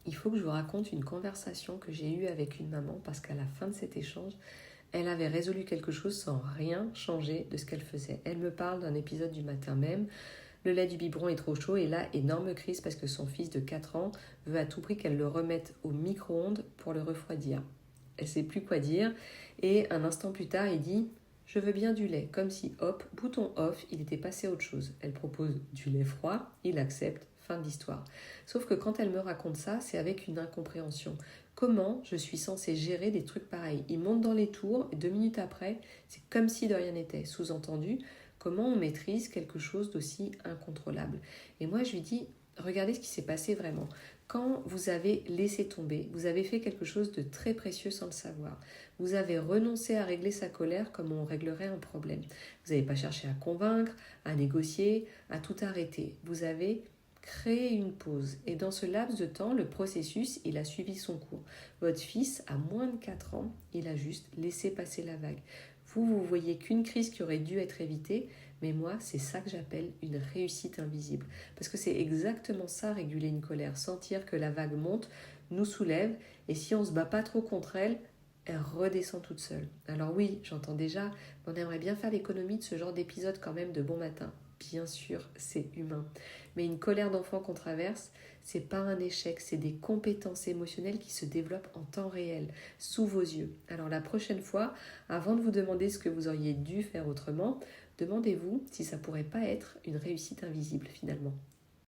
il faut que je vous raconte une conversation que j'ai eue avec une maman parce qu'à la fin de cet échange, elle avait résolu quelque chose sans rien changer de ce qu'elle faisait. Elle me parle d'un épisode du matin même. Le lait du biberon est trop chaud et là, énorme crise parce que son fils de 4 ans veut à tout prix qu'elle le remette au micro-ondes pour le refroidir. Elle ne sait plus quoi dire et un instant plus tard, il dit « Je veux bien du lait », comme si, hop, bouton off, il était passé à autre chose. Elle propose du lait froid, il accepte, fin de l'histoire. Sauf que quand elle me raconte ça, c'est avec une incompréhension. Comment je suis censée gérer des trucs pareils? Il monte dans les tours et 2 minutes après, c'est comme si de rien n'était. Sous-entendu, comment on maîtrise quelque chose d'aussi incontrôlable? Et moi, je lui dis, regardez ce qui s'est passé vraiment. Quand vous avez laissé tomber, vous avez fait quelque chose de très précieux sans le savoir. Vous avez renoncé à régler sa colère comme on réglerait un problème. Vous n'avez pas cherché à convaincre, à négocier, à tout arrêter. Vous avez créé une pause. Et dans ce laps de temps, le processus, il a suivi son cours. Votre fils a moins de 4 ans, il a juste laissé passer la vague. Vous voyez qu'une crise qui aurait dû être évitée, mais moi, c'est ça que j'appelle une réussite invisible. Parce que c'est exactement ça, réguler une colère. Sentir que la vague monte, nous soulève, et si on ne se bat pas trop contre elle, elle redescend toute seule. Alors oui, j'entends déjà, on aimerait bien faire l'économie de ce genre d'épisode quand même de bon matin. Bien sûr, c'est humain. Mais une colère d'enfant qu'on traverse, c'est pas un échec, c'est des compétences émotionnelles qui se développent en temps réel, sous vos yeux. Alors la prochaine fois, avant de vous demander ce que vous auriez dû faire autrement, demandez-vous si ça pourrait pas être une réussite invisible finalement.